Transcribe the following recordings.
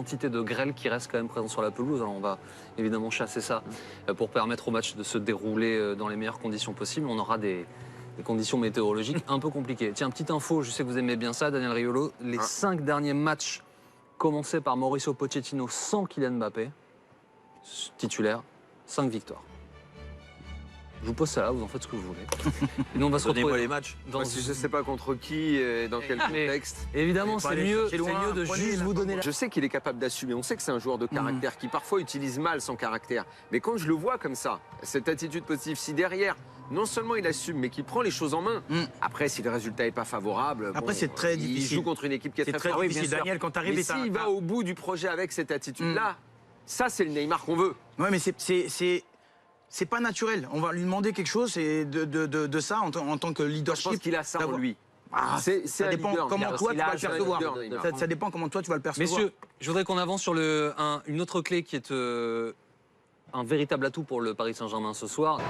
quantité de grêle qui reste quand même présent sur la pelouse. Alors on va évidemment chasser ça pour permettre au match de se dérouler dans les meilleures conditions possibles. On aura des conditions météorologiques un peu compliquées. Tiens, petite info, je sais que vous aimez bien ça, Daniel Riolo. Les 5 derniers matchs commencés par Mauricio Pochettino sans Kylian Mbappé, titulaire, 5 victoires. Je vous pose ça là, vous en faites ce que vous voulez. Et nous, on va se retrouver les matchs. si je ne sais pas contre qui et dans quel contexte. Évidemment, c'est mieux de juste vous donner la... Je sais qu'il est capable d'assumer. On sait que c'est un joueur de caractère qui parfois utilise mal son caractère. Mais quand je le vois comme ça, cette attitude positive, si derrière, non seulement il assume, mais qu'il prend les choses en main. Après, si le résultat n'est pas favorable, après c'est très difficile. Il joue contre une équipe qui est très difficile. Daniel, quand tu arrives, mais s'il va au bout du projet avec cette attitude-là, ça c'est le Neymar qu'on veut. Ouais, mais c'est pas naturel. On va lui demander quelque chose de ça en tant que leadership. Je pense qu'il a ça en lui. Ça dépend comment toi tu vas le percevoir. Ça dépend comment toi tu vas le percevoir. Messieurs, je voudrais qu'on avance sur une autre clé qui est un véritable atout pour le Paris Saint-Germain ce soir.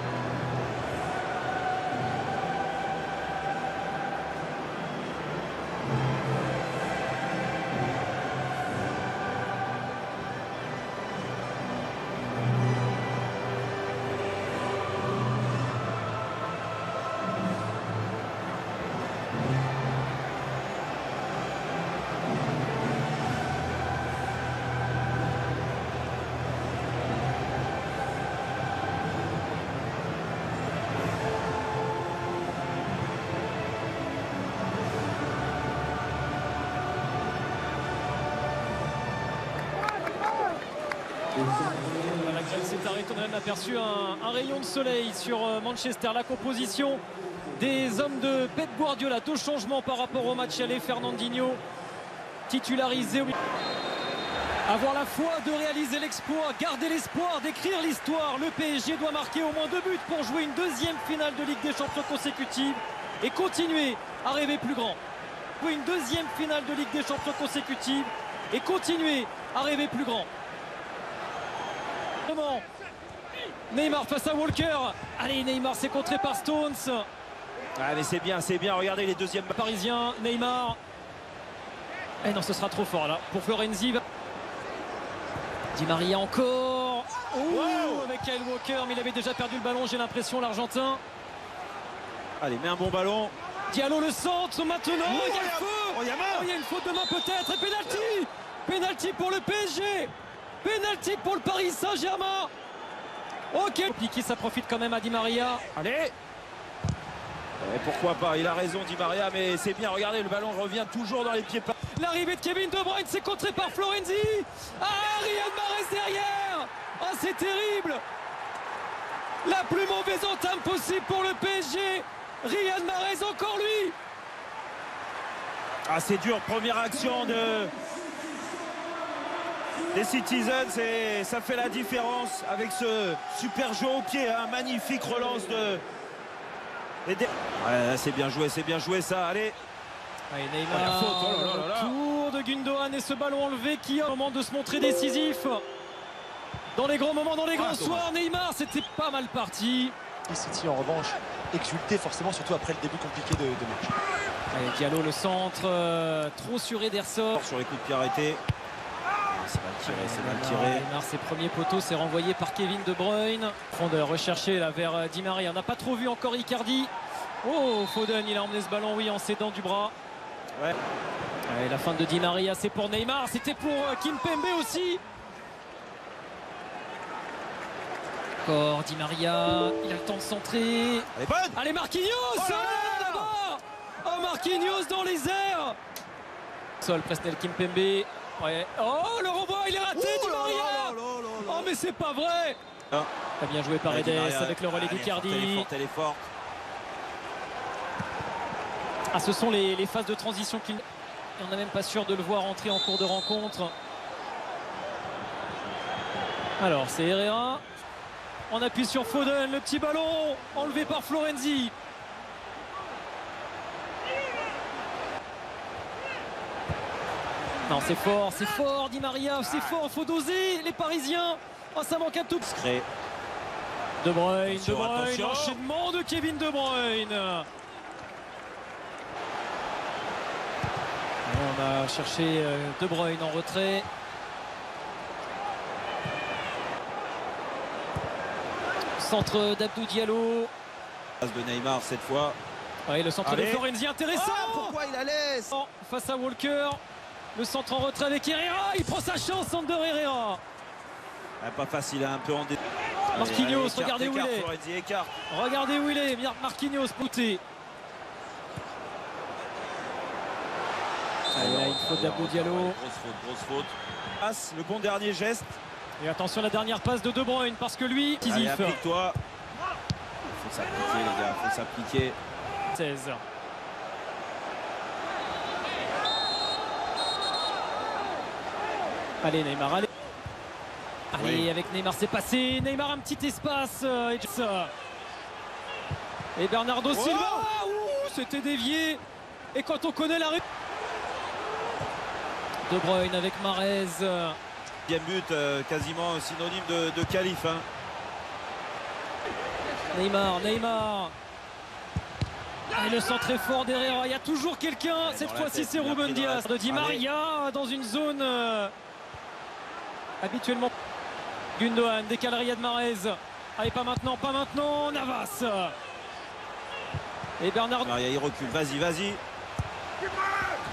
La grêle s'est arrêtée, on a même aperçu un rayon de soleil sur Manchester. La composition des hommes de Pep Guardiola, 2 changements par rapport au match aller. Fernandinho titularisé. Avoir la foi de réaliser l'exploit, garder l'espoir, d'écrire l'histoire. Le PSG doit marquer au moins 2 buts pour jouer une 2e finale de Ligue des Champions consécutive et continuer à rêver plus grand. Jouer une 2e finale de Ligue des Champions consécutive et continuer à rêver plus grand. Neymar face à Walker. Allez, Neymar, c'est contré par Stones. Ah mais c'est bien, regardez les deuxièmes Parisiens, Neymar. Eh non, ce sera trop fort là pour Florenzi. Di Maria encore. Wow, avec Kyle Walker, mais il avait déjà perdu le ballon, j'ai l'impression, l'Argentin. Allez, mets un bon ballon. Diallo le centre maintenant. Il y a le feu. Il y a une faute de main peut-être. Et pénalty. Pénalty pour le PSG. Pénalty pour le Paris Saint-Germain. Ok. Compliqué, ça profite quand même à Di Maria. Allez. Pourquoi pas, il a raison Di Maria, mais c'est bien, regardez, le ballon revient toujours dans les pieds. L'arrivée de Kevin De Bruyne, c'est contré par Florenzi. Ah, Riyad Mahrez derrière. Ah, c'est terrible. La plus mauvaise entame possible pour le PSG. Riyad Mahrez, encore lui. Ah, c'est dur, première action des Citizens et ça fait la différence avec ce super jeu au pied, hein, magnifique relance de... Ouais, c'est bien joué ça, allez. Allez, Neymar, tour de Gundogan et ce ballon enlevé qui a le moment de se montrer décisif. Dans les grands moments, dans les grands soirs, Neymar, c'était pas mal parti. Et City en revanche exulté forcément, surtout après le début compliqué de match. Allez, Diallo le centre, trop sur Ederson. Sur les coups de pied arrêtés. C'est mal tiré. Neymar, ses premiers poteaux, c'est renvoyé par Kevin De Bruyne. Fondeur recherché là vers Di Maria. On n'a pas trop vu encore Icardi. Oh, Foden, il a emmené ce ballon, oui, en s'aidant du bras. Ouais. Allez, la fin de Di Maria, c'est pour Neymar, c'était pour Kimpembe aussi. Encore Di Maria, il a le temps de centrer. Elle est bonne. Allez, Marquinhos, là-bas. Oh, Marquinhos dans les airs. Sol, Presnel Kimpembe. Ouais. Oh, le renvoi, il est raté, Di Maria. Oh, mais c'est pas vrai. Ah. Bien joué par Edes avec le relais d'Icardi. Elle est forte. Ah, ce sont les phases de transition qu'il... On n'est même pas sûr de le voir entrer en cours de rencontre. Alors, c'est Herrera. On appuie sur Foden, le petit ballon enlevé par Florenzi. Non, c'est fort, Di Maria, c'est fort, faut doser, les Parisiens. Oh, ça manque un tout. De Bruyne, l'enchaînement de Kevin De Bruyne. On a cherché De Bruyne en retrait. centre d'Abdou Diallo. Passe de Neymar cette fois. Ouais, le centre Allez. de Florenzi intéressant. Pourquoi il la laisse? Face à Walker. Le centre en retrait avec Herrera. Il prend sa chance, Sander Herrera. Pas facile, un peu en dé... Marquinhos, Écarte, regardez où il écarte, est. Florenzi, écarte. Regardez où il est. Marquinhos pouté. Allez, là, une faute d'Abdou Diallo. Grosse faute. Passe, le bon dernier geste. Et attention, la dernière passe de De Bruyne parce que lui, Allez, Tisif. applique-toi. Faut s'appliquer, les gars, faut s'appliquer. 16. Allez Neymar, allez. Allez, Oui. avec Neymar, c'est passé. Neymar, un petit espace. Et Bernardo Silva. Ouh, c'était dévié. Et quand on connaît la rue. De Bruyne avec Mahrez. Deuxième but, quasiment synonyme de qualif. Hein. Neymar. Ah, et le centre est fort d'Herrera. Il y a toujours quelqu'un. Cette dans la fois-ci, tête, c'est il a Ruben pris dans la Dias. tête. De Di Allez. Maria dans une zone habituellement. Gundogan décale Riyad Mahrez. Allez, pas maintenant. Navas. Et Bernardo. Maria, il recule. Vas-y.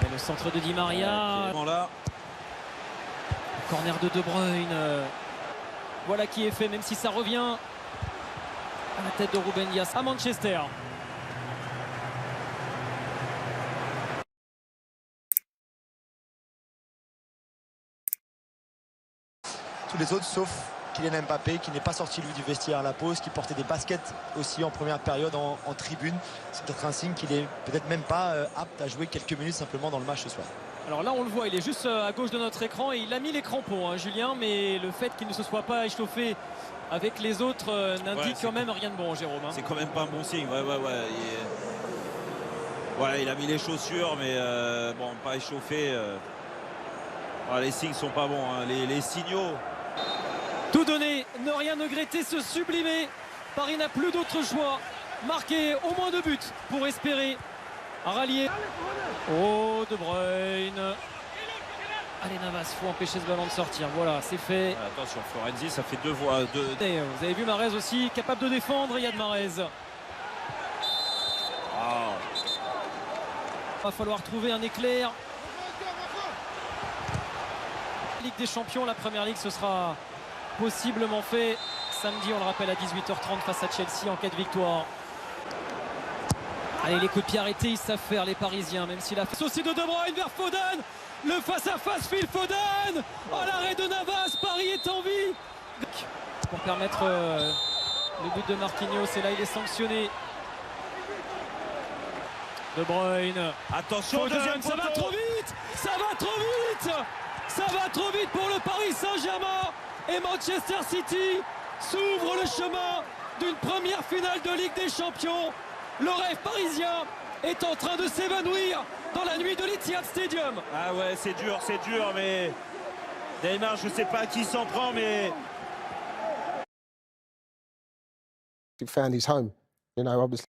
Et le centre de Di Maria. Là. Corner de De Bruyne. Voilà qui est fait, même si ça revient à la tête de Ruben Dias à Manchester. Tous les autres, sauf Kylian Mbappé, qui n'est pas sorti lui du vestiaire à la pause, qui portait des baskets aussi en première période en tribune. C'est peut-être un signe qu'il est peut-être même pas apte à jouer quelques minutes simplement dans le match ce soir. Alors là, on le voit, il est juste à gauche de notre écran et il a mis les crampons, hein, Julien, mais le fait qu'il ne se soit pas échauffé avec les autres n'indique quand même rien de bon, Jérôme. Hein. C'est quand même pas un bon signe. Ouais. Voilà, il a mis les chaussures, mais bon, pas échauffé. Voilà, les signes sont pas bons. Hein. Les signaux. Tout donner, ne rien regretter, se sublimer. Paris n'a plus d'autre choix. Marquer au moins 2 buts pour espérer rallier. Oh, De Bruyne. Allez, Navas, faut empêcher ce ballon de sortir. Voilà, c'est fait. Attention, Florenzi, ça fait 2 voix. Et vous avez vu Mahrez aussi, capable de défendre. Riyad Mahrez. Va falloir trouver un éclair. Ligue des Champions, la première ligue, ce sera possiblement fait samedi, on le rappelle, à 18h30 face à Chelsea en cas de victoire. Allez, les coups de pied arrêtés, ils savent faire les Parisiens, même s'il a fait aussi de Bruyne vers Foden. Le face-à-face Phil Foden. Oh, l'arrêt de Navas, Paris est en vie. Pour permettre le but de Marquinhos, et là il est sanctionné. De Bruyne. Attention, Foden, deuxième ça va poteau. trop vite. Ça va trop vite pour le Paris Saint-Germain. Et Manchester City s'ouvre le chemin d'une première finale de Ligue des Champions. Le rêve parisien est en train de s'évanouir dans la nuit de l'Etihad Stadium. Ah ouais, c'est dur, mais Neymar, je sais pas qui s'en prend, mais Found his home, obviously.